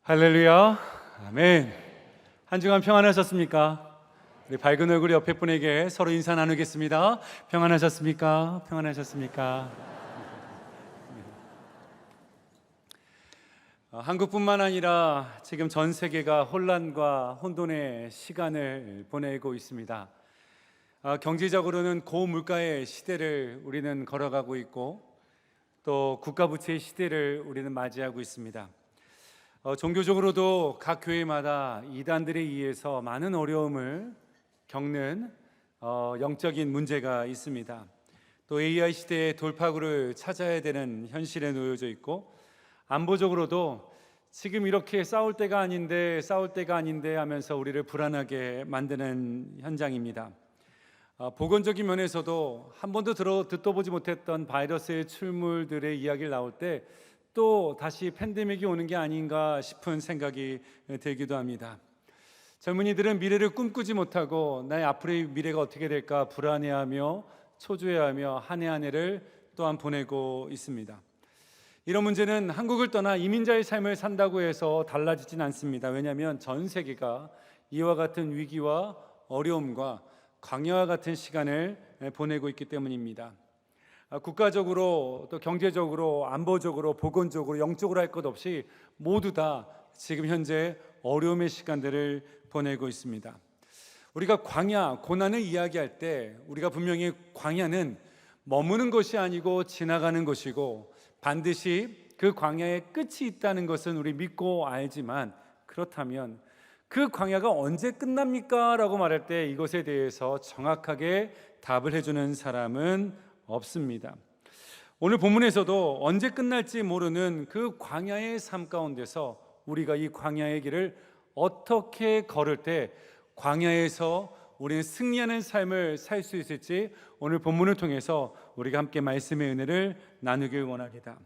할렐루야, 아멘. 한 주간 평안하셨습니까? 우리 밝은 얼굴 옆에 분에게 서로 인사 나누겠습니다. 평안하셨습니까? 평안하셨습니까? 한국뿐만 아니라 지금 전 세계가 혼란과 혼돈의 시간을 보내고 있습니다. 경제적으로는 고물가의 시대를 우리는 걸어가고 있고, 또 국가부채의 시대를 우리는 맞이하고 있습니다. 종교적으로도 각 교회마다 이단들에 의해서 많은 어려움을 겪는 영적인 문제가 있습니다. 또 AI 시대의 돌파구를 찾아야 되는 현실에 놓여져 있고, 안보적으로도 지금 이렇게 싸울 때가 아닌데 하면서 우리를 불안하게 만드는 현장입니다. 보건적인 면에서도 한 번도 듣도 보지 못했던 바이러스의 출물들의 이야기를 나올 때 또 다시 팬데믹이 오는 게 아닌가 싶은 생각이 들기도 합니다. 젊은이들은 미래를 꿈꾸지 못하고 나의 앞으로의 미래가 어떻게 될까 불안해하며 초조해하며 한 해 한 해를 또한 보내고 있습니다. 이런 문제는 한국을 떠나 이민자의 삶을 산다고 해서 달라지진 않습니다. 왜냐하면 전 세계가 이와 같은 위기와 어려움과 광야와 같은 시간을 보내고 있기 때문입니다. 국가적으로 또 경제적으로 안보적으로 보건적으로 영적으로 할 것 없이 모두 다 지금 현재 어려움의 시간들을 보내고 있습니다. 우리가 광야, 고난을 이야기할 때 우리가 분명히 광야는 머무는 것이 아니고 지나가는 것이고 반드시 그 광야에 끝이 있다는 것은 우리 믿고 알지만, 그렇다면 그 광야가 언제 끝납니까? 라고 말할 때 이것에 대해서 정확하게 답을 해주는 사람은 없습니다. 오늘 본문에서도 언제 끝날지 모르는 그 광야의 삶 가운데서 우리가 이 광야의 길을 어떻게 걸을 때 광야에서 우리는 승리하는 삶을 살 수 있을지 오늘 본문을 통해서 우리가 함께 말씀의 은혜를 나누길 원합니다.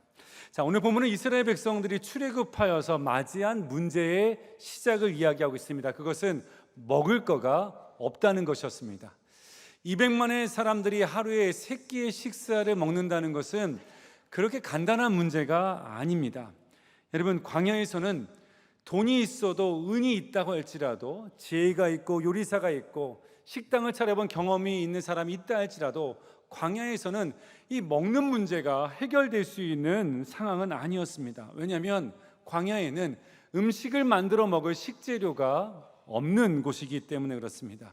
자, 오늘 본문은 이스라엘 백성들이 출애굽하여서 맞이한 문제의 시작을 이야기하고 있습니다. 그것은 먹을 거가 없다는 것이었습니다. 200만의 사람들이 하루에 3끼의 식사를 먹는다는 것은 그렇게 간단한 문제가 아닙니다. 여러분, 광야에서는 돈이 있어도 은이 있다고 할지라도, 지혜가 있고 요리사가 있고 식당을 차려본 경험이 있는 사람이 있다 할지라도 광야에서는 이 먹는 문제가 해결될 수 있는 상황은 아니었습니다. 왜냐하면 광야에는 음식을 만들어 먹을 식재료가 없는 곳이기 때문에 그렇습니다.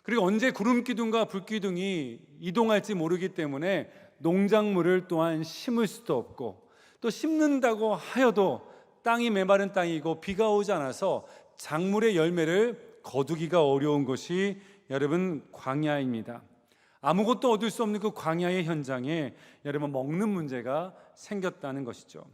그리고 언제 구름기둥과 불기둥이 이동할지 모르기 때문에 농작물을 또한 심을 수도 없고, 또 심는다고 하여도 땅이 메마른 땅이고 비가 오지 않아서 작물의 열매를 거두기가 어려운 것이 여러분 광야입니다. 아무것도 얻을 수 없는 그 광야의 현장에 여러분 먹는 문제가 생겼다는 것이죠.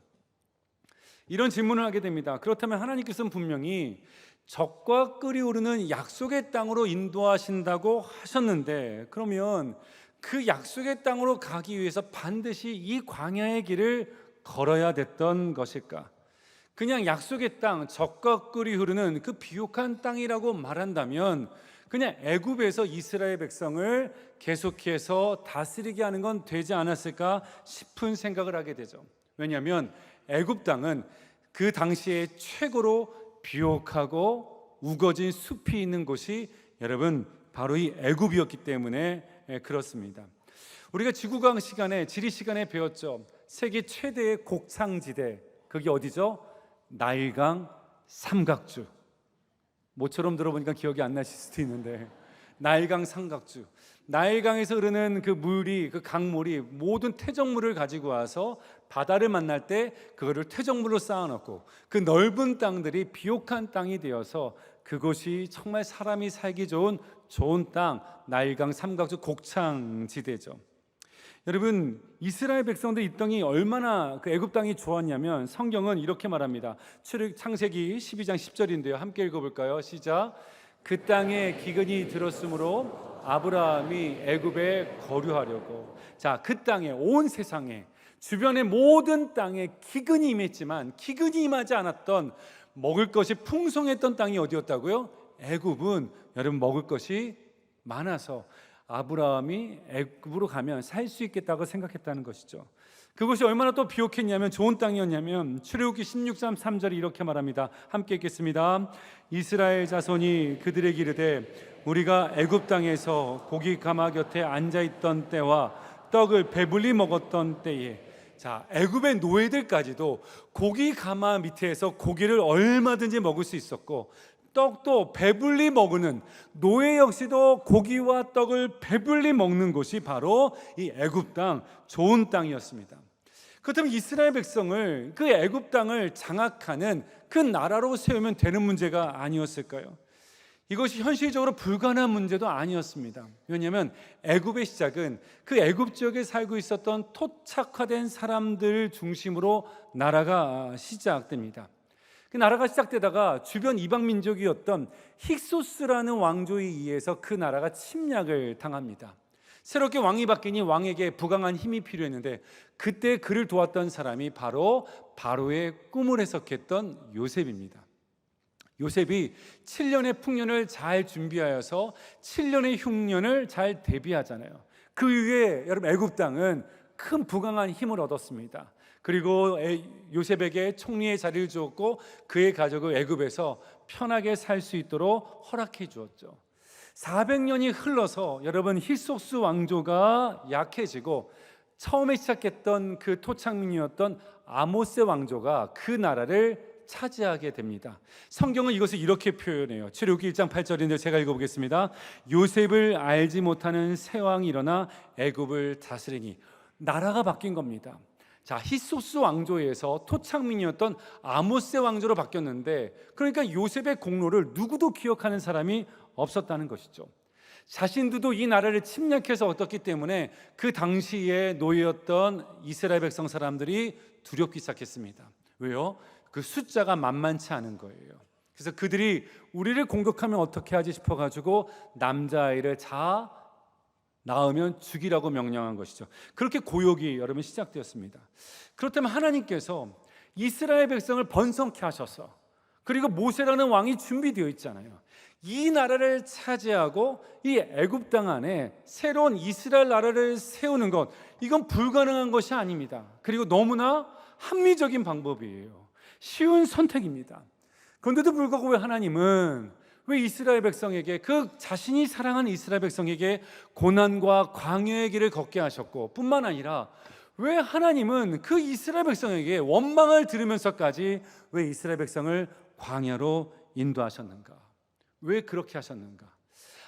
이런 질문을 하게 됩니다. 그렇다면 하나님께서는 분명히 적과 끓이오르는 약속의 땅으로 인도하신다고 하셨는데, 그러면 그 약속의 땅으로 가기 위해서 반드시 이 광야의 길을 걸어야 됐던 것일까? 그냥 약속의 땅, 적과 꿀이 흐르는 그 비옥한 땅이라고 말한다면 그냥 애굽에서 이스라엘 백성을 계속해서 다스리게 하는 건 되지 않았을까 싶은 생각을 하게 되죠. 왜냐하면 애굽 땅은 그 당시에 최고로 비옥하고 우거진 숲이 있는 곳이 여러분 바로 이 애굽이었기 때문에 그렇습니다. 우리가 지구과학 시간에, 지리 시간에 배웠죠. 세계 최대의 곡창지대, 그게 어디죠? 나일강 삼각주. 모처럼 들어보니까 기억이 안 나실 수도 있는데, 나일강 삼각주, 나일강에서 흐르는 그 물이, 그 강물이 모든 퇴적물을 가지고 와서 바다를 만날 때 그거를 퇴적물로 쌓아놓고 그 넓은 땅들이 비옥한 땅이 되어서 그곳이 정말 사람이 살기 좋은 땅, 나일강 삼각주 곡창지대죠. 여러분, 이스라엘 백성들 이 땅이 얼마나 그 애굽 땅이 좋았냐면 성경은 이렇게 말합니다. 창세기 12장 10절인데요. 함께 읽어볼까요? 시작. 그 땅에 기근이 들었으므로 아브라함이 애굽에 거류하려고. 자, 그 땅에, 온 세상에, 주변의 모든 땅에 기근이 임했지만 기근이 임하지 않았던, 먹을 것이 풍성했던 땅이 어디였다고요? 애굽은 여러분 먹을 것이 많아서 아브라함이 애굽으로 가면 살 수 있겠다고 생각했다는 것이죠. 그것이 얼마나 또 비옥했냐면, 좋은 땅이었냐면, 출애굽기 16장 3절이 이렇게 말합니다. 함께 읽겠습니다. 이스라엘 자손이 그들에게 이르되 우리가 애굽 땅에서 고기 가마 곁에 앉아있던 때와 떡을 배불리 먹었던 때에, 자, 애굽의 노예들까지도 고기 가마 밑에서 고기를 얼마든지 먹을 수 있었고, 떡도 배불리 먹는, 노예 역시도 고기와 떡을 배불리 먹는 곳이 바로 이 애굽 땅, 좋은 땅이었습니다. 그렇다면 이스라엘 백성을, 그 애굽 땅을 장악하는 그 나라로 세우면 되는 문제가 아니었을까요? 이것이 현실적으로 불가능한 문제도 아니었습니다. 왜냐하면 애굽의 시작은 그 애굽 지역에 살고 있었던 토착화된 사람들 중심으로 나라가 시작됩니다. 그 나라가 시작되다가 주변 이방 민족이었던 힉소스라는 왕조에 의해서 그 나라가 침략을 당합니다. 새롭게 왕이 바뀌니 왕에게 부강한 힘이 필요했는데, 그때 그를 도왔던 사람이 바로 바로의 꿈을 해석했던 요셉입니다. 요셉이 7년의 풍년을 잘 준비하여서 7년의 흉년을 잘 대비하잖아요. 그 이후에 여러분, 애굽 땅은 큰 부강한 힘을 얻었습니다. 그리고 요셉에게 총리의 자리를 주었고, 그의 가족을 애굽에서 편하게 살 수 있도록 허락해 주었죠. 400년이 흘러서 여러분, 힐소스 왕조가 약해지고 처음에 시작했던 그 토착민이었던 아모스 왕조가 그 나라를 차지하게 됩니다. 성경은 이것을 이렇게 표현해요. 출애굽기 1장 8절인데 제가 읽어보겠습니다. 요셉을 알지 못하는 새 왕이 일어나 애굽을 다스리니. 나라가 바뀐 겁니다. 자, 히소스 왕조에서 토착민이었던 아모스 왕조로 바뀌었는데, 그러니까 요셉의 공로를 누구도 기억하는 사람이 없었다는 것이죠. 자신들도 이 나라를 침략해서 얻었기 때문에 그 당시에 노예였던 이스라엘 백성 사람들이 두렵기 시작했습니다. 왜요? 그 숫자가 만만치 않은 거예요. 그래서 그들이 우리를 공격하면 어떻게 하지 싶어가지고 남자아이를 낳으면 죽이라고 명령한 것이죠. 그렇게 고욕이 여러분 시작되었습니다. 그렇다면 하나님께서 이스라엘 백성을 번성케 하셔서, 그리고 모세라는 왕이 준비되어 있잖아요. 이 나라를 차지하고 이 애굽 땅 안에 새로운 이스라엘 나라를 세우는 것, 이건 불가능한 것이 아닙니다. 그리고 너무나 합리적인 방법이에요. 쉬운 선택입니다. 그런데도 불구하고 왜 하나님은, 왜 이스라엘 백성에게, 그 자신이 사랑하는 이스라엘 백성에게 고난과 광야의 길을 걷게 하셨고, 뿐만 아니라 왜 하나님은 그 이스라엘 백성에게 원망을 들으면서까지 왜 이스라엘 백성을 광야로 인도하셨는가? 왜 그렇게 하셨는가?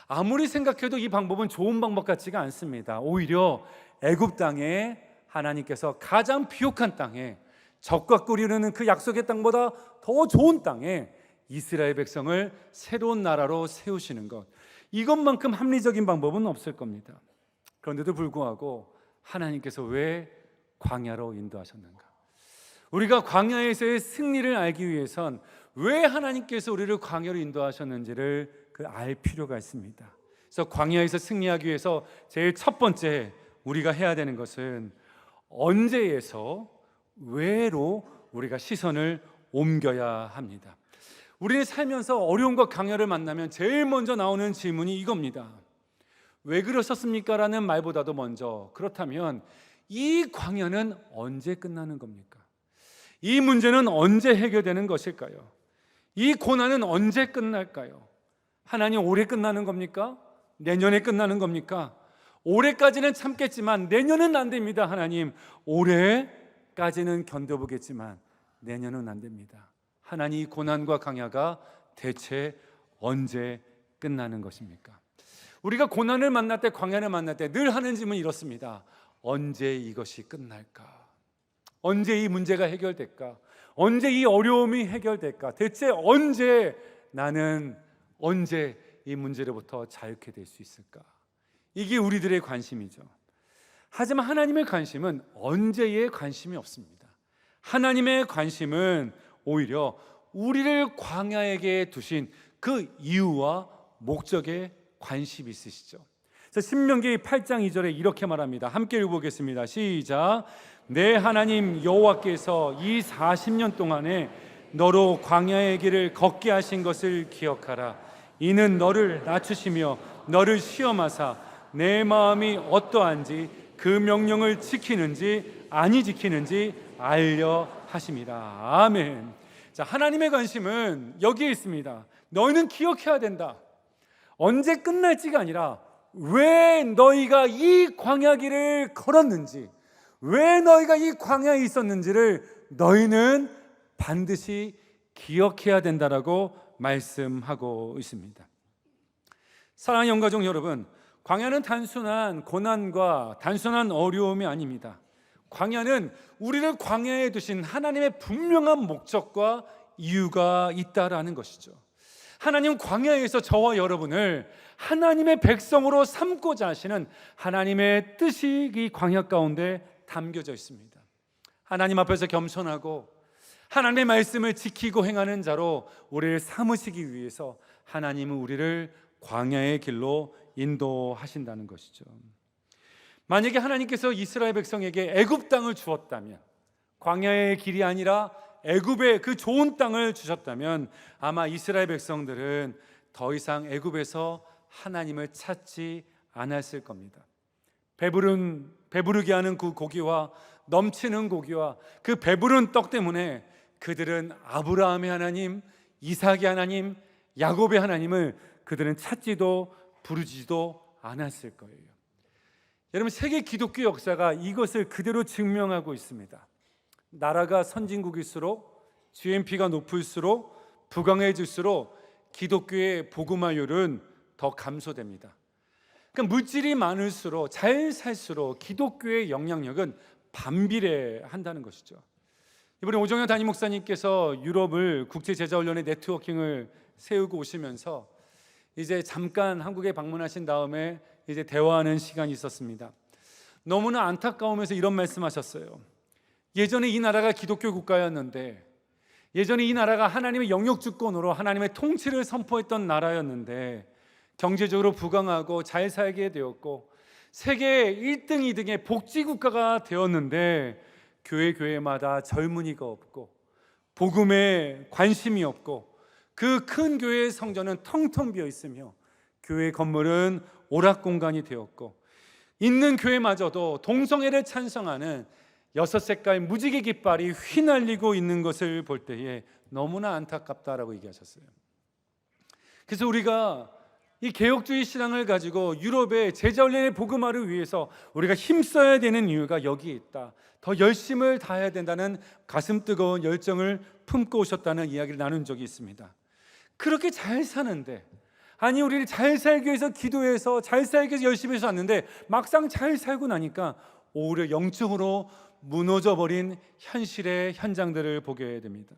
아무리 생각해도 이 방법은 좋은 방법 같지가 않습니다. 오히려 애굽 땅에, 하나님께서 가장 비옥한 땅에, 적과 꿀이 흐르는 그 약속의 땅보다 더 좋은 땅에 이스라엘 백성을 새로운 나라로 세우시는 것, 이것만큼 합리적인 방법은 없을 겁니다. 그런데도 불구하고 하나님께서 왜 광야로 인도하셨는가? 우리가 광야에서의 승리를 알기 위해선 왜 하나님께서 우리를 광야로 인도하셨는지를 알 필요가 있습니다. 그래서 광야에서 승리하기 위해서 제일 첫 번째 우리가 해야 되는 것은 언제에서 왜로 우리가 시선을 옮겨야 합니다. 우리는 살면서 어려움과 강야를 만나면 제일 먼저 나오는 질문이 이겁니다. 왜 그러셨습니까? 라는 말보다도 먼저, 그렇다면 이 광야는 언제 끝나는 겁니까? 이 문제는 언제 해결되는 것일까요? 이 고난은 언제 끝날까요? 하나님, 올해 끝나는 겁니까? 내년에 끝나는 겁니까? 올해까지는 참겠지만 내년은 안 됩니다. 하나님, 올해까지는 견뎌보겠지만 내년은 안 됩니다. 하나님, 이 고난과 강야가 대체 언제 끝나는 것입니까? 우리가 고난을 만날 때, 광야를 만날 때 늘 하는 질문이 이렇습니다. 언제 이것이 끝날까? 언제 이 문제가 해결될까? 언제 이 어려움이 해결될까? 대체 언제 나는, 언제 이 문제로부터 자유케 될 수 있을까? 이게 우리들의 관심이죠. 하지만 하나님의 관심은 언제에 관심이 없습니다. 하나님의 관심은 오히려 우리를 광야에게 두신 그 이유와 목적에 관심이 있으시죠. 신명기 8장 2절에 이렇게 말합니다. 함께 읽어보겠습니다. 시작. 내 하나님 여호와께서 이 40년 동안에 너로 광야의 길을 걷게 하신 것을 기억하라. 이는 너를 낮추시며 너를 시험하사 내 마음이 어떠한지 그 명령을 지키는지 아니 지키는지 알려 하심이라. 아멘. 자, 하나님의 관심은 여기에 있습니다. 너희는 기억해야 된다. 언제 끝날지가 아니라 왜 너희가 이 광야길을 걸었는지, 왜 너희가 이 광야에 있었는지를 너희는 반드시 기억해야 된다라고 말씀하고 있습니다. 사랑하는 영가족 여러분, 광야는 단순한 고난과 단순한 어려움이 아닙니다. 광야는 우리를 광야에 두신 하나님의 분명한 목적과 이유가 있다라는 것이죠. 하나님 광야에서 저와 여러분을 하나님의 백성으로 삼고자 하시는 하나님의 뜻이 이 광야 가운데 담겨져 있습니다. 하나님 앞에서 겸손하고 하나님의 말씀을 지키고 행하는 자로 우리를 삼으시기 위해서 하나님은 우리를 광야의 길로 인도하신다는 것이죠. 만약에 하나님께서 이스라엘 백성에게 애굽 땅을 주었다면, 광야의 길이 아니라 애굽의 그 좋은 땅을 주셨다면 아마 이스라엘 백성들은 더 이상 애굽에서 하나님을 찾지 않았을 겁니다. 배부르게 하는 그 고기와 넘치는 고기와 그 배부른 떡 때문에 그들은 아브라함의 하나님, 이삭의 하나님, 야곱의 하나님을 그들은 찾지도 부르지도 않았을 거예요. 여러분, 세계 기독교 역사가 이것을 그대로 증명하고 있습니다. 나라가 선진국일수록, GNP가 높을수록, 부강해질수록 기독교의 복음화율은 더 감소됩니다. 그러니까 물질이 많을수록, 잘 살수록 기독교의 영향력은 반비례한다는 것이죠. 이번에 오정현 담임 목사님께서 유럽을 국제제자훈련의 네트워킹을 세우고 오시면서 이제 잠깐 한국에 방문하신 다음에 이제 대화하는 시간이 있었습니다. 너무나 안타까우면서 이런 말씀하셨어요. 예전에 이 나라가 기독교 국가였는데, 예전에 이 나라가 하나님의 영역 주권으로 하나님의 통치를 선포했던 나라였는데 경제적으로 부강하고 잘 살게 되었고 세계 1등, 2등의 복지 국가가 되었는데 교회마다 젊은이가 없고 복음에 관심이 없고 그 큰 교회의 성전은 텅텅 비어 있으며 교회 건물은 오락 공간이 되었고 있는 교회마저도 동성애를 찬성하는 6색깔 무지개 깃발이 휘날리고 있는 것을 볼 때에 너무나 안타깝다라고 얘기하셨어요. 그래서 우리가 이 개혁주의 신앙을 가지고 유럽의 제자훈련의 복음화를 위해서 우리가 힘써야 되는 이유가 여기에 있다. 더 열심을 다해야 된다는 가슴 뜨거운 열정을 품고 오셨다는 이야기를 나눈 적이 있습니다. 그렇게 잘 사는데, 아니 우리를 잘 살기 위해서 기도해서 잘 살기 위해서 열심히 해서 왔는데 막상 잘 살고 나니까 오히려 영적으로 무너져버린 현실의 현장들을 보게 됩니다.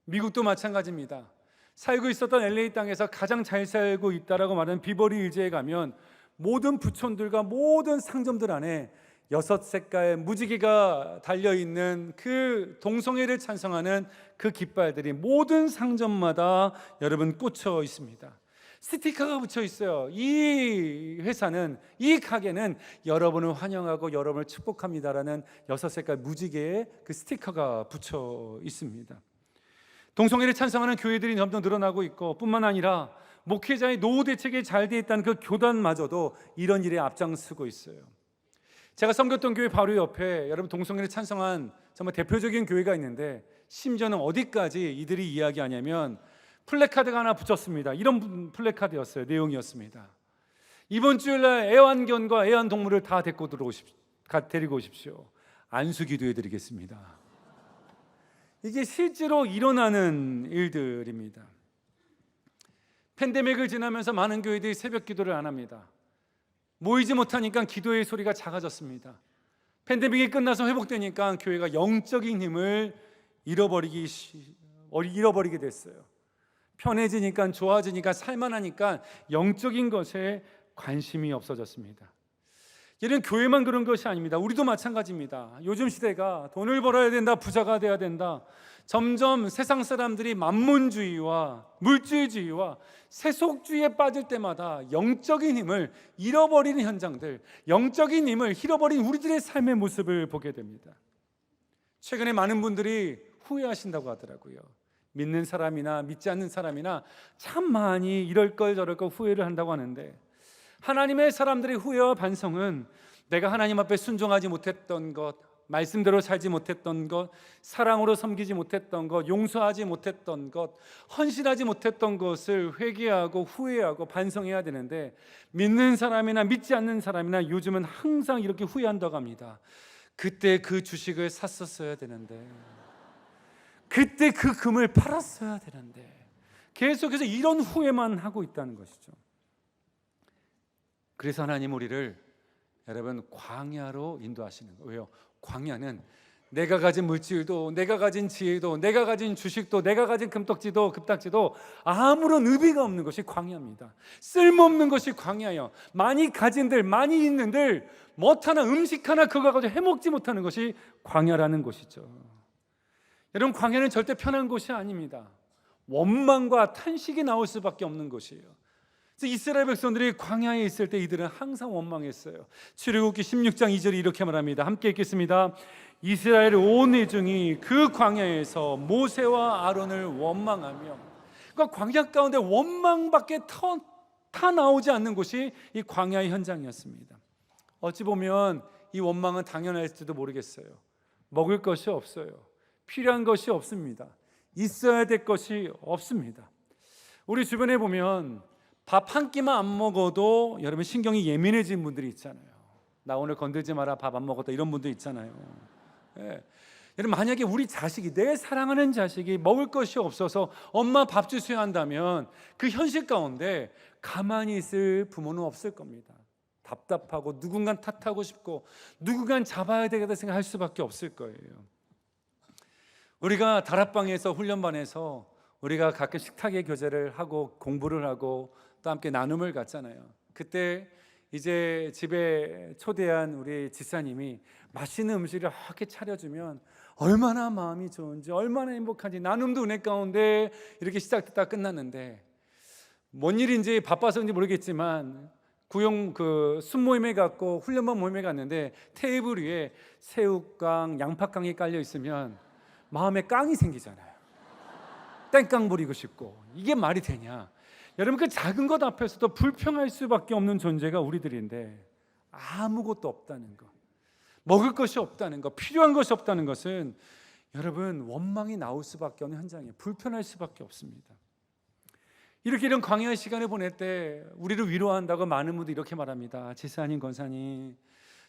미국도 마찬가지입니다. 살고 있었던 LA 땅에서 가장 잘 살고 있다라고 말하는 비버리 hils에 가면 모든 부촌들과 모든 상점들 안에 6색깔 무지개가 달려있는 그 동성애를 찬성하는 그 깃발들이 모든 상점마다 여러분 꽂혀 있습니다. 스티커가 붙여 있어요. 이 회사는, 이 가게는 여러분을 환영하고 여러분을 축복합니다라는 6색깔 무지개의 그 스티커가 붙여 있습니다. 동성애를 찬성하는 교회들이 점점 늘어나고 있고 뿐만 아니라 목회자의 노후 대책이 잘 되어 있다는 그 교단마저도 이런 일에 앞장서고 있어요. 제가 섬겼던 교회 바로 옆에 여러분 동성애를 찬성한 정말 대표적인 교회가 있는데 심지어는 어디까지 이들이 이야기하냐면 플래카드가 하나 붙였습니다. 이런 플래카드였어요. 내용이었습니다. 이번 주일날 애완견과 애완동물을 다 데리고 오십시오. 안수기도 해드리겠습니다. 이게 실제로 일어나는 일들입니다. 팬데믹을 지나면서 많은 교회들이 새벽 기도를 안 합니다. 모이지 못하니까 기도의 소리가 작아졌습니다. 팬데믹이 끝나서 회복되니까 교회가 영적인 힘을 잃어버리게 됐어요. 편해지니까, 좋아지니까, 살만하니까 영적인 것에 관심이 없어졌습니다. 이런 교회만 그런 것이 아닙니다. 우리도 마찬가지입니다. 요즘 시대가 돈을 벌어야 된다, 부자가 돼야 된다, 점점 세상 사람들이 만문주의와 물질주의와 세속주의에 빠질 때마다 영적인 힘을 잃어버리는 현장들, 영적인 힘을 잃어버린 우리들의 삶의 모습을 보게 됩니다. 최근에 많은 분들이 후회하신다고 하더라고요. 믿는 사람이나 믿지 않는 사람이나 참 많이 이럴 걸 저럴 걸 후회를 한다고 하는데, 하나님의 사람들의 후회와 반성은 내가 하나님 앞에 순종하지 못했던 것, 말씀대로 살지 못했던 것, 사랑으로 섬기지 못했던 것, 용서하지 못했던 것, 헌신하지 못했던 것을 회개하고 후회하고 반성해야 되는데, 믿는 사람이나 믿지 않는 사람이나 요즘은 항상 이렇게 후회한다고 합니다. 그때 그 주식을 샀었어야 되는데, 그때 그 금을 팔았어야 되는데, 계속해서 이런 후회만 하고 있다는 것이죠. 그래서 하나님 우리를 여러분 광야로 인도하시는 거예요. 왜요? 광야는 내가 가진 물질도, 내가 가진 지혜도, 내가 가진 주식도, 내가 가진 금떡지도 금딱지도 아무런 의미가 없는 것이 광야입니다. 쓸모없는 것이 광야예요. 많이 가진들, 많이 있는들 못 하나, 음식 하나 그거 가지고 해먹지 못하는 것이 광야라는 것이죠. 여러분, 광야는 절대 편한 곳이 아닙니다. 원망과 탄식이 나올 수밖에 없는 것이에요. 그래서 이스라엘 백성들이 광야에 있을 때 이들은 항상 원망했어요. 출애굽기 16장 2절이 이렇게 말합니다. 함께 읽겠습니다. 이스라엘 온 회중이 그 광야에서 모세와 아론을 원망하며, 그러니까 광야 가운데 원망밖에 타 나오지 않는 곳이 이 광야의 현장이었습니다. 어찌 보면 이 원망은 당연할지도 모르겠어요. 먹을 것이 없어요. 필요한 것이 없습니다. 있어야 될 것이 없습니다. 우리 주변에 보면 밥 한 끼만 안 먹어도 여러분 신경이 예민해진 분들이 있잖아요. 나 오늘 건들지 마라, 밥 안 먹었다, 이런 분도 있잖아요. 예. 여러분, 만약에 우리 자식이, 내 사랑하는 자식이 먹을 것이 없어서 엄마 밥 주셔야 한다면 그 현실 가운데 가만히 있을 부모는 없을 겁니다. 답답하고 누군가 탓하고 싶고 누군가 잡아야 되겠다 생각할 수밖에 없을 거예요. 우리가 다락방에서, 훈련반에서 우리가 가끔 식탁에 교제를 하고 공부를 하고 또 함께 나눔을 갖잖아요. 그때 이제 집에 초대한 우리 집사님이 맛있는 음식을 이렇게 차려주면 얼마나 마음이 좋은지, 얼마나 행복한지, 나눔도 은혜 가운데 이렇게 시작됐다 끝났는데, 뭔 일인지 바빠서인지 모르겠지만 구용 순모임에 갔고 훈련반 모임에 갔는데 테이블 위에 새우깡, 양파깡이 깔려 있으면 마음에 깡이 생기잖아요. 땡깡 부리고 싶고. 이게 말이 되냐? 여러분, 그 작은 것 앞에서도 불평할 수밖에 없는 존재가 우리들인데 아무것도 없다는 것, 먹을 것이 없다는 것, 필요한 것이 없다는 것은 여러분 원망이 나올 수밖에 없는 현장이에요. 불편할 수밖에 없습니다. 이런 광야의 시간을 보낼 때 우리를 위로한다고 많은 분들이 이렇게 말합니다. 지사님, 권사님,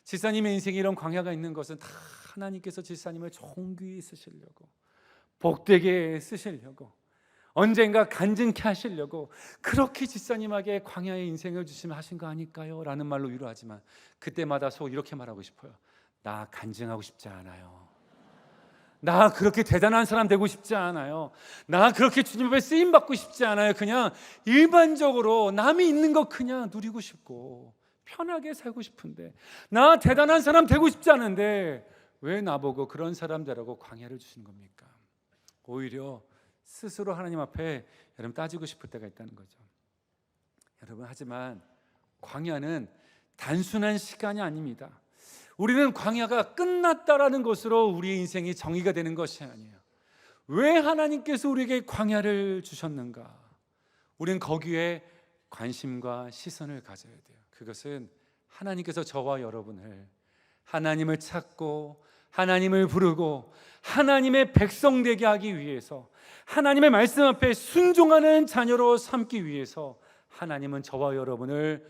지사님의 인생에 이런 광야가 있는 것은 다 하나님께서 지사님을 존귀히 쓰시려고, 복되게 쓰시려고, 언젠가 간증케 하시려고 그렇게 지사님에게 광야의 인생을 주시면 하신 거 아닐까요? 라는 말로 위로하지만 그때마다 속 이렇게 말하고 싶어요. 나 간증하고 싶지 않아요. 나 그렇게 대단한 사람 되고 싶지 않아요. 나 그렇게 주님 앞에 쓰임 받고 싶지 않아요. 그냥 일반적으로 남이 있는 거 그냥 누리고 싶고 편하게 살고 싶은데, 나 대단한 사람 되고 싶지 않은데 왜 나보고 그런 사람 되라고 광야를 주시는 겁니까? 오히려 스스로 하나님 앞에 여러분 따지고 싶을 때가 있다는 거죠. 여러분, 하지만 광야는 단순한 시간이 아닙니다. 우리는 광야가 끝났다라는 것으로 우리의 인생이 정의가 되는 것이 아니에요. 왜 하나님께서 우리에게 광야를 주셨는가? 우리는 거기에 관심과 시선을 가져야 돼요. 그것은 하나님께서 저와 여러분을 하나님을 찾고 하나님을 부르고 하나님의 백성 되게 하기 위해서, 하나님의 말씀 앞에 순종하는 자녀로 삼기 위해서 하나님은 저와 여러분을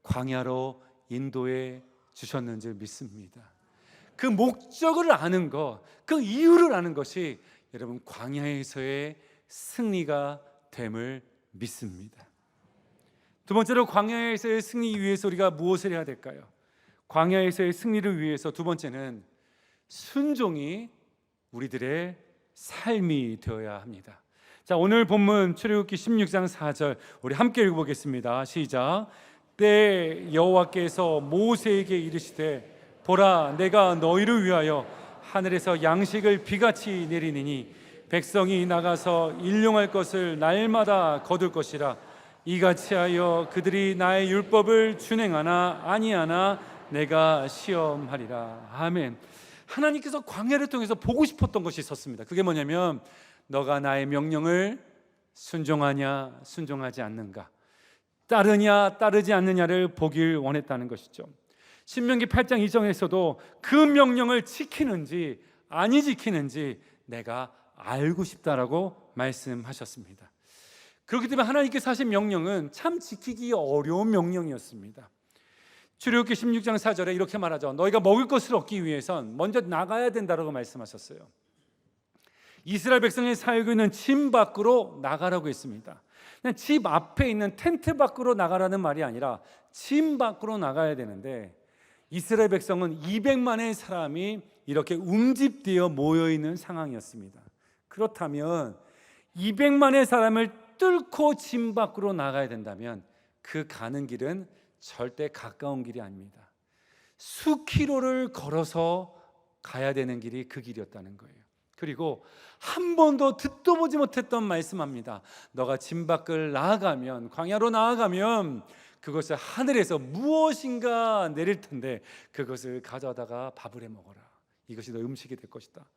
광야로 인도해 주셨는 줄 믿습니다. 그 목적을 아는 것, 그 이유를 아는 것이 여러분 광야에서의 승리가 됨을 믿습니다. 두 번째로, 광야에서의 승리 위해서 우리가 무엇을 해야 될까요? 광야에서의 승리를 위해서 두 번째는 순종이 우리들의 삶이 되어야 합니다. 자, 오늘 본문 출애굽기 16장 4절 우리 함께 읽어보겠습니다. 시작. 때 여호와께서 모세에게 이르시되 보라, 내가 너희를 위하여 하늘에서 양식을 비같이 내리니니 백성이 나가서 일용할 것을 날마다 거둘 것이라. 이같이 하여 그들이 나의 율법을 준행하나 아니하나 내가 시험하리라. 아멘. 하나님께서 광야를 통해서 보고 싶었던 것이 있었습니다. 그게 뭐냐면 너가 나의 명령을 순종하냐 순종하지 않는가, 따르냐 따르지 않느냐를 보길 원했다는 것이죠. 신명기 8장 2절에서도 그 명령을 지키는지 아니 지키는지 내가 알고 싶다라고 말씀하셨습니다. 그렇기 때문에 하나님께서 하신 명령은 참 지키기 어려운 명령이었습니다. 출애굽기 16장 4절에 이렇게 말하죠. 너희가 먹을 것을 얻기 위해선 먼저 나가야 된다라고 말씀하셨어요. 이스라엘 백성이 살고 있는 집 밖으로 나가라고 했습니다. 그냥 집 앞에 있는 텐트 밖으로 나가라는 말이 아니라 집 밖으로 나가야 되는데, 이스라엘 백성은 200만의 사람이 이렇게 움집되어 모여있는 상황이었습니다. 그렇다면 200만의 사람을 뚫고 집 밖으로 나가야 된다면 그 가는 길은 절대 가까운 길이 아닙니다. 수킬로를 걸어서 가야 되는 길이 그 길이었다는 거예요. 그리고 한 번도 듣도 보지 못했던 말씀합니다. 너가 진 밖을 나아가면, 광야로 나아가면 그것을 하늘에서 무엇인가 내릴 텐데 그것을 가져다가 밥을 해 먹어라. 이것이 너 음식이 될 것이다.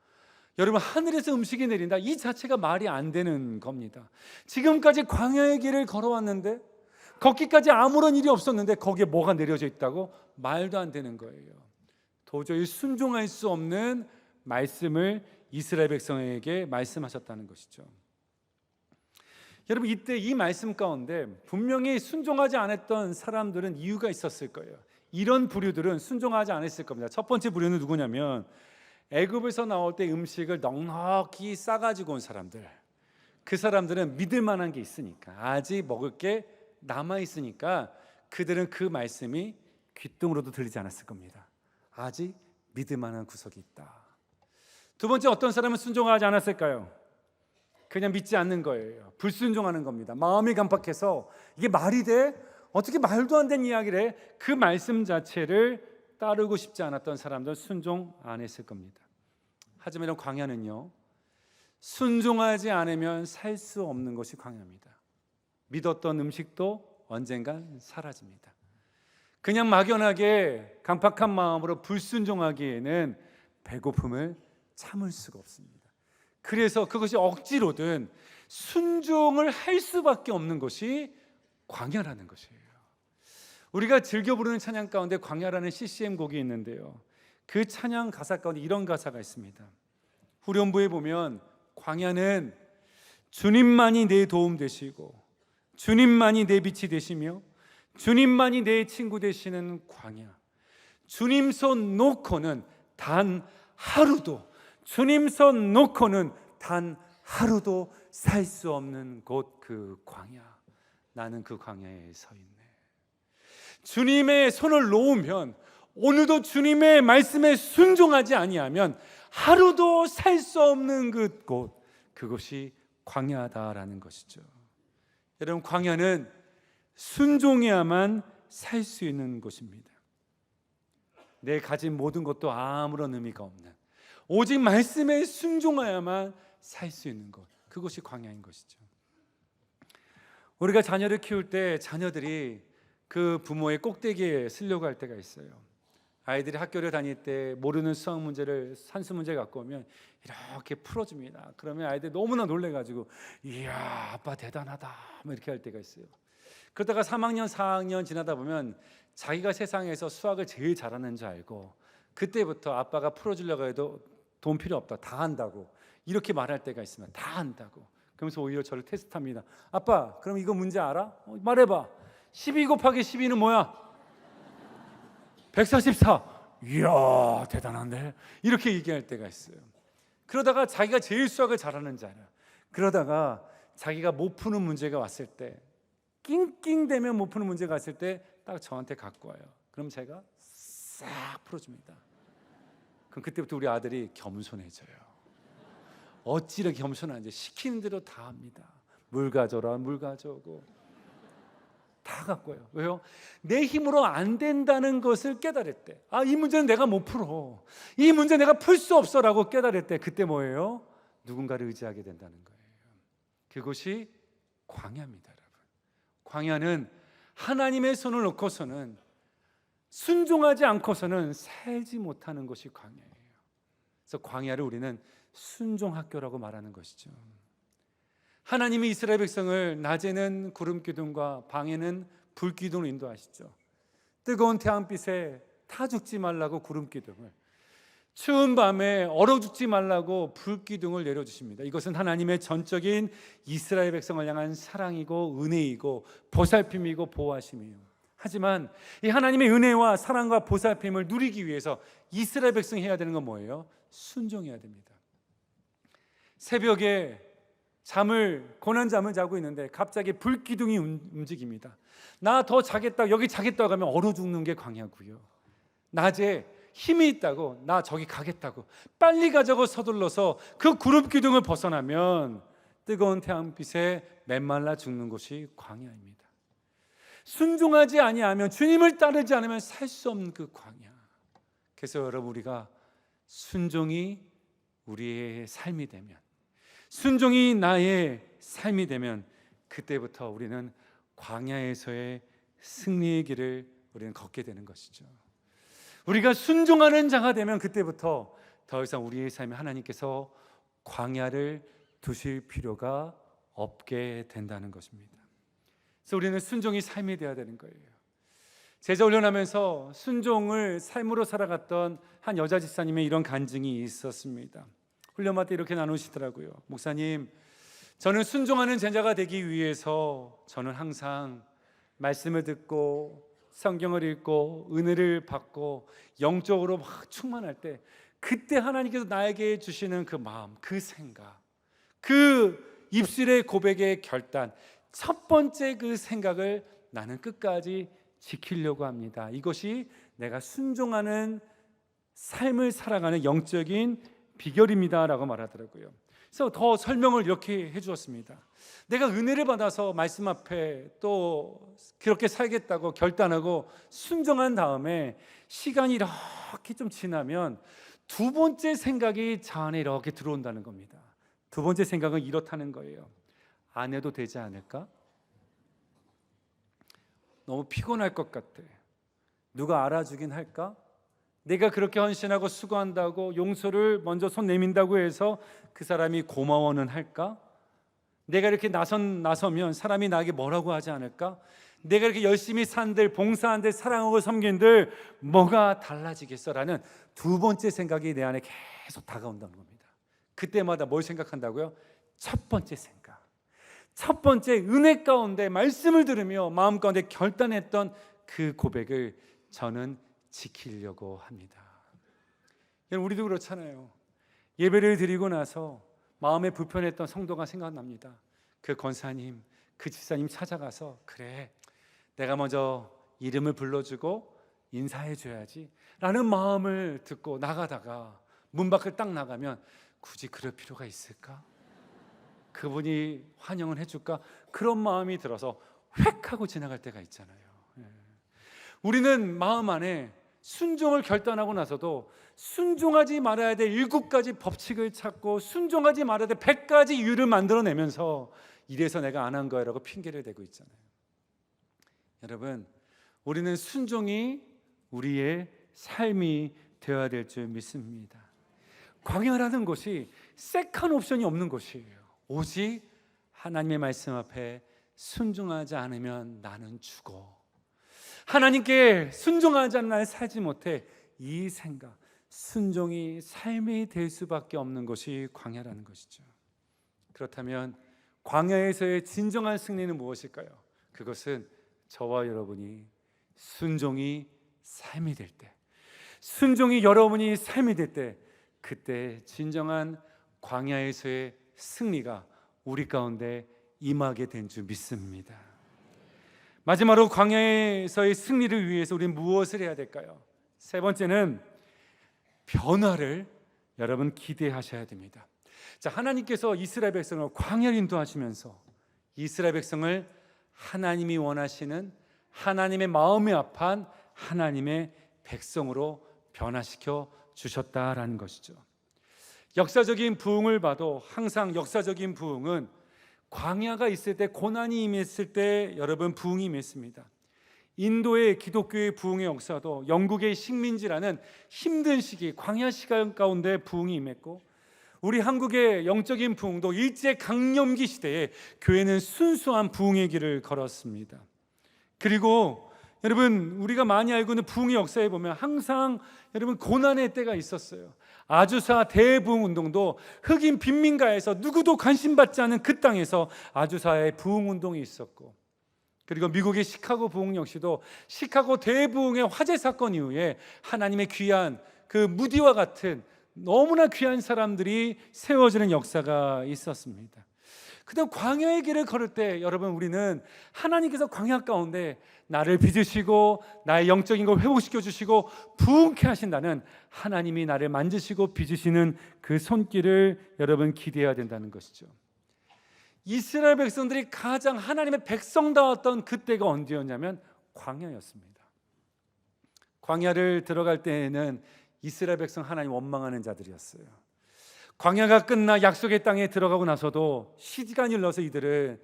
여러분, 하늘에서 음식이 내린다, 이 자체가 말이 안 되는 겁니다. 지금까지 광야의 길을 걸어왔는데, 걷기까지 아무런 일이 없었는데 거기에 뭐가 내려져 있다고? 말도 안 되는 거예요. 도저히 순종할 수 없는 말씀을 이스라엘 백성에게 말씀하셨다는 것이죠. 여러분, 이때 이 말씀 가운데 분명히 순종하지 않았던 사람들은 이유가 있었을 거예요. 이런 부류들은 순종하지 않았을 겁니다. 첫 번째 부류는 누구냐면, 애굽에서 나올 때 음식을 넉넉히 싸가지고 온 사람들. 그 사람들은 믿을 만한 게 있으니까, 아직 먹을 게 남아있으니까 그들은 그 말씀이 귓등으로도 들리지 않았을 겁니다. 아직 믿을 만한 구석이 있다. 두 번째, 어떤 사람은 순종하지 않았을까요? 그냥 믿지 않는 거예요. 불순종하는 겁니다. 마음이 간팍해서 이게 말이 돼? 어떻게 말도 안 되는 이야기를 해? 그 말씀 자체를 따르고 싶지 않았던 사람들은 순종 안 했을 겁니다. 하지만 이런 광야는요, 순종하지 않으면 살 수 없는 것이 광야입니다. 믿었던 음식도 언젠간 사라집니다. 그냥 막연하게 강팍한 마음으로 불순종하기에는 배고픔을 참을 수가 없습니다. 그래서 그것이 억지로든 순종을 할 수밖에 없는 것이 광야라는 것이에요. 우리가 즐겨 부르는 찬양 가운데 광야라는 CCM 곡이 있는데요, 그 찬양 가사 가운데 이런 가사가 있습니다. 후렴부에 보면 광야는 주님만이 내 도움 되시고 주님만이 내 빛이 되시며 주님만이 내 친구 되시는 광야. 주님 손 놓고는 단 하루도, 주님 손 놓고는 단 하루도 살 수 없는 곳, 그 광야. 나는 그 광야에 서 있네. 주님의 손을 놓으면, 오늘도 주님의 말씀에 순종하지 아니하면 하루도 살 수 없는 그 곳, 그것이 광야다라는 것이죠. 여러분, 광야는 순종해야만 살 수 있는 곳입니다. 내 가진 모든 것도 아무런 의미가 없는, 오직 말씀에 순종해야만 살 수 있는 것, 그것이 광야인 것이죠. 우리가 자녀를 키울 때 자녀들이 그 부모의 꼭대기에 쓰려고 할 때가 있어요. 아이들이 학교를 다닐 때 모르는 수학 문제를, 산수 문제 갖고 오면 이렇게 풀어줍니다. 그러면 아이들이 너무나 놀래가지고 이야, 아빠 대단하다 이렇게 할 때가 있어요. 그러다가 3학년 4학년 지나다 보면 자기가 세상에서 수학을 제일 잘하는 줄 알고, 그때부터 아빠가 풀어주려고 해도 돈 필요 없다, 다 한다고 이렇게 말할 때가 있습니다. 다 한다고. 그러면서 오히려 저를 테스트합니다. 아빠, 그럼 이거 문제 알아? 말해봐. 12 곱하기 12는 뭐야? 144. 이야, 대단한데? 이렇게 얘기할 때가 있어요. 그러다가 자기가 제일 수학을 잘하는 줄 알아요. 그러다가 자기가 못 푸는 문제가 왔을 때, 낑낑대면 못 푸는 문제가 왔을 때 딱 저한테 갖고 와요. 그럼 제가 싹 풀어줍니다. 그럼 그때부터 우리 아들이 겸손해져요. 어찌나 겸손한지 시키는 대로 다 합니다. 물 가져라, 물 가져오고 다 갖고 와요. 왜요? 내 힘으로 안 된다는 것을 깨달을 때, 아, 이 문제는 내가 못 풀어, 이 문제 내가 풀 수 없어라고 깨달을 때, 그때 뭐예요? 누군가를 의지하게 된다는 거예요. 그것이 광야입니다, 여러분. 광야는 하나님의 손을 놓고서는, 순종하지 않고서는 살지 못하는 것이 광야예요. 그래서 광야를 우리는 순종학교라고 말하는 것이죠. 하나님이 이스라엘 백성을 낮에는 구름 기둥과 밤에는 불 기둥으로 인도하시죠. 뜨거운 태양빛에 타 죽지 말라고 구름 기둥을, 추운 밤에 얼어 죽지 말라고 불 기둥을 내려주십니다. 이것은 하나님의 전적인 이스라엘 백성을 향한 사랑이고 은혜이고 보살핌이고 보호하심이에요. 하지만 이 하나님의 은혜와 사랑과 보살핌을 누리기 위해서 이스라엘 백성이 해야 되는 건 뭐예요? 순종해야 됩니다. 새벽에 고난 잠을 자고 있는데 갑자기 불기둥이 움직입니다. 나 더 자겠다, 여기 자겠다고 하면 얼어 죽는 게 광야고요. 낮에 힘이 있다고, 나 저기 가겠다고 빨리 가자고 서둘러서 그 구름 기둥을 벗어나면 뜨거운 태양빛에 메말라 죽는 곳이 광야입니다. 순종하지 아니하면, 주님을 따르지 않으면 살 수 없는 그 광야. 그래서 여러분, 우리가 순종이 우리의 삶이 되면, 순종이 나의 삶이 되면 그때부터 우리는 광야에서의 승리의 길을 우리는 걷게 되는 것이죠. 우리가 순종하는 자가 되면 그때부터 더 이상 우리의 삶에 하나님께서 광야를 두실 필요가 없게 된다는 것입니다. 그래서 우리는 순종이 삶이 되어야 되는 거예요. 제자 훈련하면서 순종을 삶으로 살아갔던 한 여자 집사님의 이런 간증이 있었습니다. 훈련마다 이렇게 나누시더라고요. 목사님, 저는 순종하는 제자가 되기 위해서 저는 항상 말씀을 듣고 성경을 읽고 은혜를 받고 영적으로 막 충만할 때, 그때 하나님께서 나에게 주시는 그 마음, 그 생각, 그 입술의 고백의 결단, 첫 번째 그 생각을 나는 끝까지 지키려고 합니다. 이것이 내가 순종하는 삶을 살아가는 영적인 비결입니다 라고 말하더라고요. 그래서 더 설명을 이렇게 해주었습니다. 내가 은혜를 받아서 말씀 앞에 또 그렇게 살겠다고 결단하고 순종한 다음에 시간이 이렇게 좀 지나면 두 번째 생각이 저 안에 이렇게 들어온다는 겁니다. 두 번째 생각은 이렇다는 거예요. 안 해도 되지 않을까? 너무 피곤할 것 같아. 누가 알아주긴 할까? 내가 그렇게 헌신하고 수고한다고 용서를 먼저 손 내민다고 해서 그 사람이 고마워는 할까? 내가 이렇게 나서면 사람이 나에게 뭐라고 하지 않을까? 내가 이렇게 열심히 산들, 봉사한들, 사랑하고 섬긴들 뭐가 달라지겠어라는 두 번째 생각이 내 안에 계속 다가온다는 겁니다. 그때마다 뭘 생각한다고요? 첫 번째 생각, 첫 번째 은혜 가운데 말씀을 들으며 마음 가운데 결단했던 그 고백을 저는 지키려고 합니다. 우리도 그렇잖아요. 예배를 드리고 나서 마음에 불편했던 성도가 생각납니다. 그 권사님, 그 집사님 찾아가서 그래, 내가 먼저 이름을 불러주고 인사해줘야지 라는 마음을 듣고 나가다가 문 밖을 딱 나가면 굳이 그럴 필요가 있을까? 그분이 환영을 해줄까? 그런 마음이 들어서 획 하고 지나갈 때가 있잖아요. 우리는 마음 안에 순종을 결단하고 나서도 순종하지 말아야 될 7가지 법칙을 찾고 순종하지 말아야 될 100가지 이유를 만들어내면서 이래서 내가 안 한 거야라고 핑계를 대고 있잖아요. 여러분, 우리는 순종이 우리의 삶이 되어야 될 줄 믿습니다. 광야라는 것이 세컨 옵션이 없는 것이에요. 오직 하나님의 말씀 앞에 순종하지 않으면 나는 죽어. 하나님께 순종하지 않는 날 살지 못해. 이 생각, 순종이 삶이 될 수밖에 없는 것이 광야라는 것이죠. 그렇다면 광야에서의 진정한 승리는 무엇일까요? 그것은 저와 여러분이 순종이 삶이 될 때, 순종이 여러분이 삶이 될 때, 그때 진정한 광야에서의 승리가 우리 가운데 임하게 된 줄 믿습니다. 마지막으로 광야에서의 승리를 위해서 우리는 무엇을 해야 될까요? 세 번째는 변화를 여러분 기대하셔야 됩니다. 자, 하나님께서 이스라엘 백성을 광야를 인도하시면서 이스라엘 백성을 하나님이 원하시는 하나님의 마음이 합한 하나님의 백성으로 변화시켜 주셨다라는 것이죠. 역사적인 부흥을 봐도 항상 역사적인 부흥은 광야가 있을 때, 고난이 임했을 때 여러분 부흥이 임했습니다. 인도의 기독교의 부흥의 역사도 영국의 식민지라는 힘든 시기, 광야 시간 가운데 부흥이 임했고, 우리 한국의 영적인 부흥도 일제 강점기 시대에 교회는 순수한 부흥의 길을 걸었습니다. 그리고 여러분, 우리가 많이 알고 있는 부흥의 역사에 보면 항상 여러분 고난의 때가 있었어요. 아주사 대부흥 운동도 흑인 빈민가에서 누구도 관심받지 않은 그 땅에서 아주사의 부흥 운동이 있었고, 그리고 미국의 시카고 부흥 역시도 시카고 대부흥의 화재 사건 이후에 하나님의 귀한 그 무디와 같은 너무나 귀한 사람들이 세워지는 역사가 있었습니다. 그다음 광야의 길을 걸을 때 여러분, 우리는 하나님께서 광야 가운데 나를 빚으시고 나의 영적인 걸 회복시켜 주시고 부흥케 하신다는 하나님이 나를 만지시고 빚으시는 그 손길을 여러분 기대해야 된다는 것이죠. 이스라엘 백성들이 가장 하나님의 백성다웠던 그때가 언제였냐면 광야였습니다. 광야를 들어갈 때에는 이스라엘 백성 하나님 원망하는 자들이었어요. 광야가 끝나 약속의 땅에 들어가고 나서도 시간이 흘러서 이들은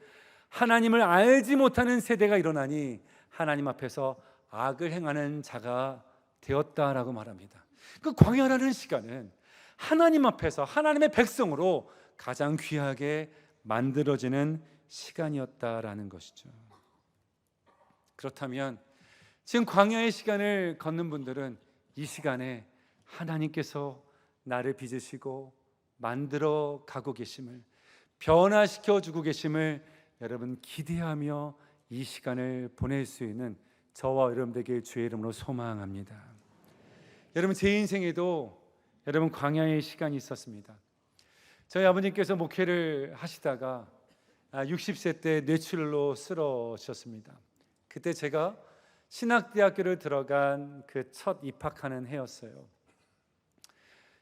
하나님을 알지 못하는 세대가 일어나니 하나님 앞에서 악을 행하는 자가 되었다라고 말합니다. 그 광야라는 시간은 하나님 앞에서 하나님의 백성으로 가장 귀하게 만들어지는 시간이었다라는 것이죠. 그렇다면 지금 광야의 시간을 걷는 분들은 이 시간에 하나님께서 나를 빚으시고 만들어 가고 계심을, 변화시켜 주고 계심을 여러분 기대하며 이 시간을 보낼 수 있는 저와 여러분들에게 주의 이름으로 소망합니다. 여러분, 제 인생에도 여러분 광야의 시간이 있었습니다. 저희 아버님께서 목회를 하시다가 60세 때 뇌출혈로 쓰러지셨습니다. 그때 제가 신학대학교를 들어간 그 첫 입학하는 해였어요.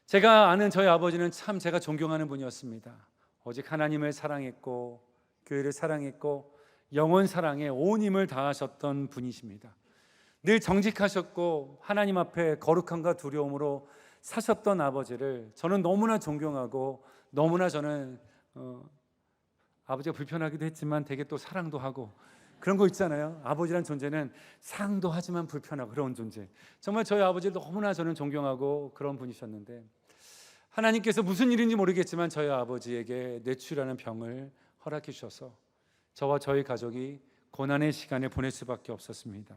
제가 아는 저희 아버지는 참 제가 존경하는 분이었습니다. 오직 하나님을 사랑했고 교회를 사랑했고 영혼 사랑에 온 힘을 다하셨던 분이십니다. 늘 정직하셨고 하나님 앞에 거룩함과 두려움으로 사셨던 아버지를 저는 너무나 존경하고, 너무나 저는 아버지가 불편하기도 했지만 되게 또 사랑도 하고 그런 거 있잖아요. 아버지란 존재는 사랑도 하지만 불편하고 그런 존재. 정말 저희 아버지를 너무나 저는 존경하고 그런 분이셨는데, 하나님께서 무슨 일인지 모르겠지만 저희 아버지에게 뇌출이라는 병을 허락해 주셔서 저와 저희 가족이 고난의 시간을 보낼 수밖에 없었습니다.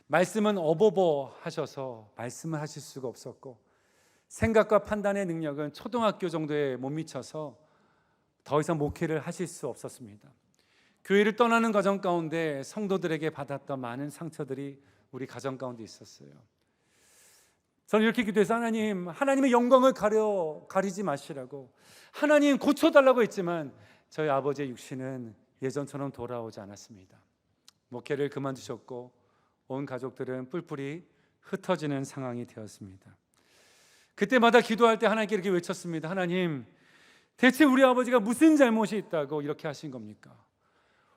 말씀은 어버버 하셔서 말씀을 하실 수가 없었고, 생각과 판단의 능력은 초등학교 정도에 못 미쳐서 더 이상 목회를 하실 수 없었습니다. 교회를 떠나는 과정 가운데 성도들에게 받았던 많은 상처들이 우리 가정 가운데 있었어요. 저는 이렇게 기도해서 하나님의 영광을 가리지 마시라고, 하나님 고쳐달라고 했지만 저희 아버지의 육신은 예전처럼 돌아오지 않았습니다. 목회를 그만두셨고 온 가족들은 뿔뿔이 흩어지는 상황이 되었습니다. 그때마다 기도할 때 하나님께 이렇게 외쳤습니다. 하나님, 대체 우리 아버지가 무슨 잘못이 있다고 이렇게 하신 겁니까?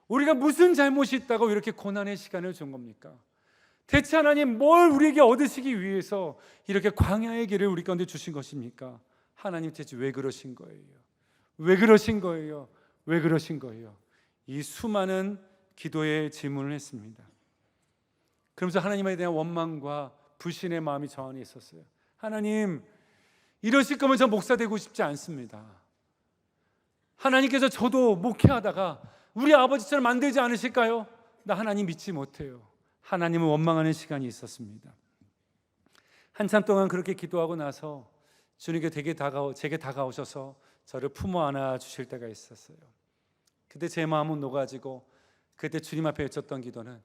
우리가 무슨 잘못이 있다고 이렇게 고난의 시간을 준 겁니까? 대체 하나님, 뭘 우리에게 얻으시기 위해서 이렇게 광야의 길을 우리 가운데 주신 것입니까? 하나님, 대체 왜 그러신 거예요? 왜 그러신 거예요? 왜 그러신 거예요? 이 수많은 기도의 질문을 했습니다. 그러면서 하나님에 대한 원망과 불신의 마음이 저 안에 있었어요. 하나님, 이러실 거면 저 목사 되고 싶지 않습니다. 하나님께서 저도 목회하다가 우리 아버지처럼 만들지 않으실까요? 나 하나님 믿지 못해요. 하나님을 원망하는 시간이 있었습니다. 한참 동안 그렇게 기도하고 나서 주님께 제게 다가오셔서 저를 품어 안아 주실 때가 있었어요. 그때 제 마음은 녹아지고 그때 주님 앞에 외쳤던 기도는,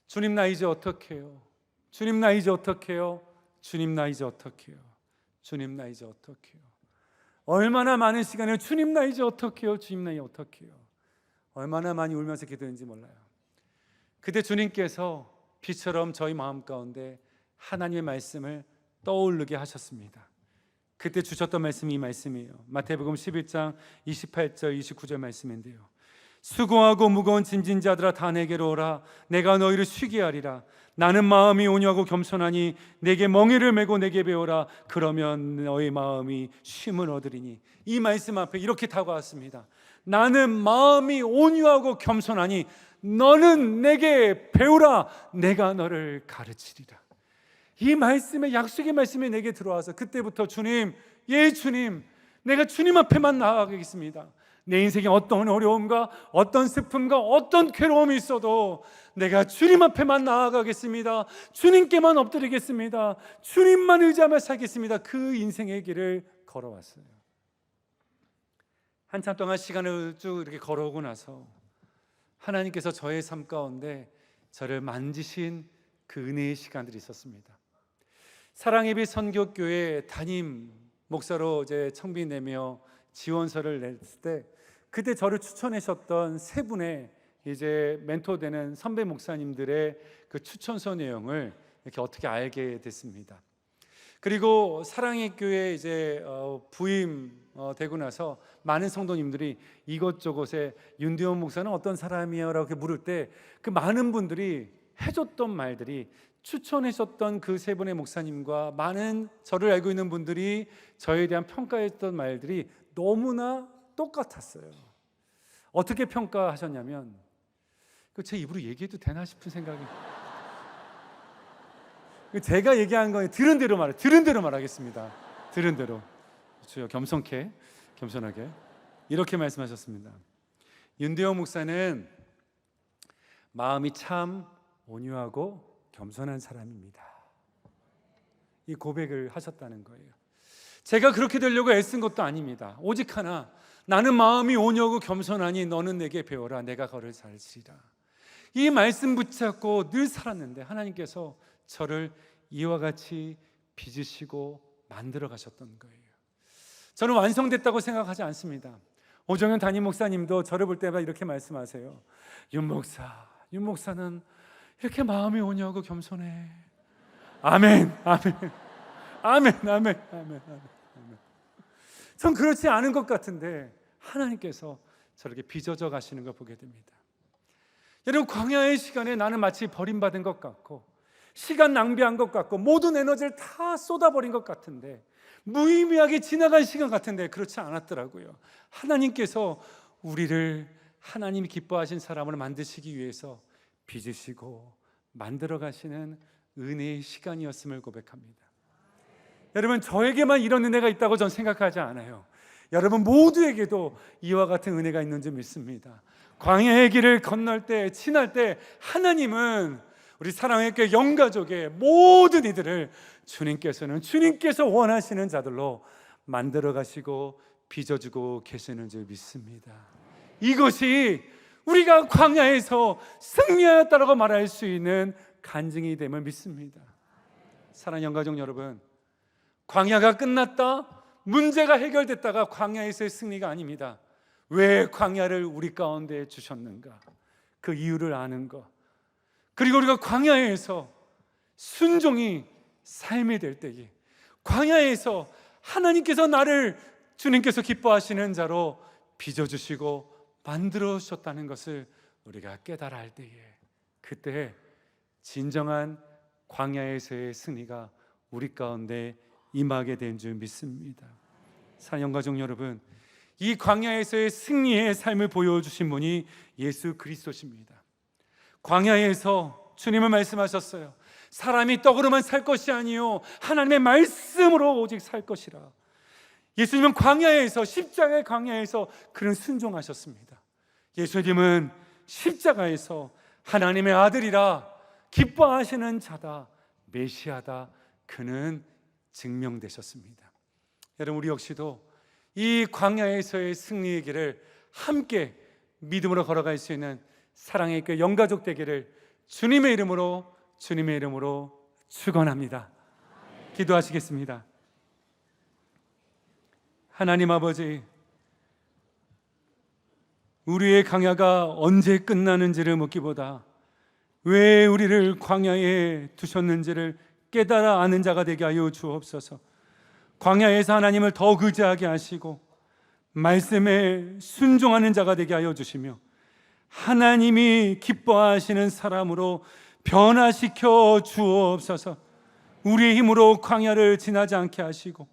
주님, 나 이제 어떻게 해요? 주님, 나 이제 어떻게 해요? 주님, 나 이제 어떻게 해요? 주님, 나 이제 어떻게 해요? 얼마나 많은 시간을 주님, 나 이제 어떻게 해요? 주님, 나 이제 어떻게 해요? 얼마나 많이 울면서 기도했는지 몰라요. 그때 주님께서 비처럼 저희 마음 가운데 하나님의 말씀을 떠오르게 하셨습니다. 그때 주셨던 말씀이 이 말씀이에요. 마태복음 11장 28절 29절 말씀인데요. 수고하고 무거운 짐진 자들아 다 내게로 오라. 내가 너희를 쉬게 하리라. 나는 마음이 온유하고 겸손하니 내게 멍에를 메고 내게 배우라. 그러면 너희 마음이 쉼을 얻으리니. 이 말씀 앞에 이렇게 다가왔습니다. 나는 마음이 온유하고 겸손하니 너는 내게 배우라. 내가 너를 가르치리라. 이 말씀의 약속의 말씀이 내게 들어와서 그때부터 주님, 예 주님, 내가 주님 앞에만 나아가겠습니다. 내 인생에 어떤 어려움과 어떤 슬픔과 어떤 괴로움이 있어도 내가 주님 앞에만 나아가겠습니다. 주님께만 엎드리겠습니다. 주님만 의지하며 살겠습니다. 그 인생의 길을 걸어왔어요. 한참 동안 시간을 쭉 이렇게 걸어오고 나서 하나님께서 저의 삶 가운데 저를 만지신 그 은혜의 시간들이 있었습니다. 사랑예비 선교교회 담임 목사로 이제 청비 내며 지원서를 냈을 때 그때 저를 추천하셨던 세 분의 이제 멘토되는 선배 목사님들의 그 추천서 내용을 이렇게 어떻게 알게 됐습니다. 그리고 사랑의 교회 이제 부임 되고 나서 많은 성도님들이 이것저것에 윤대원 목사는 어떤 사람이에요? 라고 물을 때 그 많은 분들이 해줬던 말들이, 추천하셨던 그 세 분의 목사님과 많은 저를 알고 있는 분들이 저에 대한 평가했던 말들이 너무나 똑같았어요. 어떻게 평가하셨냐면, 제 입으로 얘기해도 되나 싶은 생각이, 제가 얘기한 거 들은 대로 말하겠습니다. 들은 대로. 주여 겸손하게 이렇게 말씀하셨습니다. 윤대호 목사는 마음이 참 온유하고 겸손한 사람입니다. 이 고백을 하셨다는 거예요. 제가 그렇게 되려고 애쓴 것도 아닙니다. 오직 하나, 나는 마음이 온유하고 겸손하니 너는 내게 배워라. 내가 걸을 살리라. 이 말씀 붙잡고 늘 살았는데 하나님께서 저를 이와 같이 빚으시고 만들어 가셨던 거예요. 저는 완성됐다고 생각하지 않습니다. 오정현 담임 목사님도 저를 볼 때마다 이렇게 말씀하세요. 윤 목사는 이렇게 마음이 온유하고 겸손해. 아멘. 전 그렇지 않은 것 같은데 하나님께서 저렇게 빚어져 가시는 걸 보게 됩니다. 여러분, 광야의 시간에 나는 마치 버림받은 것 같고 시간 낭비한 것 같고 모든 에너지를 다 쏟아버린 것 같은데, 무의미하게 지나간 시간 같은데 그렇지 않았더라고요. 하나님께서 우리를 하나님이 기뻐하신 사람으로 만드시기 위해서 빚으시고 만들어 가시는 은혜의 시간이었음을 고백합니다. 여러분, 저에게만 이런 은혜가 있다고 전 생각하지 않아요. 여러분 모두에게도 이와 같은 은혜가 있는 줄 믿습니다. 광야의 길을 건널 때, 지날 때 하나님은 우리 사랑의 교회 영가족의 모든 이들을 주님께서 원하시는 자들로 만들어 가시고 빚어주고 계시는 줄 믿습니다. 이것이 우리가 광야에서 승리하였다라고 말할 수 있는 간증이 됨을 믿습니다. 사랑하는 영가족 여러분, 광야가 끝났다, 문제가 해결됐다가 광야에서의 승리가 아닙니다. 왜 광야를 우리 가운데 주셨는가, 그 이유를 아는 것, 그리고 우리가 광야에서 순종이 삶이 될 때에, 광야에서 하나님께서 나를 주님께서 기뻐하시는 자로 빚어주시고 만들어 주셨다는 것을 우리가 깨달아 할 때에, 그때 진정한 광야에서의 승리가 우리 가운데 임하게 된 줄 믿습니다. 사랑하는 가족 여러분, 이 광야에서의 승리의 삶을 보여주신 분이 예수 그리스도십니다. 광야에서 주님은 말씀하셨어요. 사람이 떡으로만 살 것이 아니요 하나님의 말씀으로 오직 살 것이라. 예수님은 광야에서, 십자가의 광야에서 그는 순종하셨습니다. 예수님은 십자가에서 하나님의 아들이라 기뻐하시는 자다, 메시아다, 그는 증명되셨습니다. 여러분, 우리 역시도 이 광야에서의 승리의 길을 함께 믿음으로 걸어갈 수 있는 사랑의 교회 영가족 되기를 주님의 이름으로 축원합니다. 기도하시겠습니다. 하나님 아버지, 우리의 광야가 언제 끝나는지를 묻기보다 왜 우리를 광야에 두셨는지를 깨달아 아는 자가 되게 하여 주옵소서. 광야에서 하나님을 더욱 의지하게 하시고 말씀에 순종하는 자가 되게 하여 주시며 하나님이 기뻐하시는 사람으로 변화시켜 주옵소서. 우리의 힘으로 광야를 지나지 않게 하시고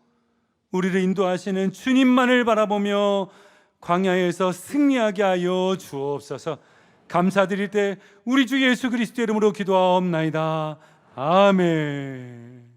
우리를 인도하시는 주님만을 바라보며 광야에서 승리하게 하여 주옵소서. 감사드릴 때 우리 주 예수 그리스도의 이름으로 기도하옵나이다. 아멘.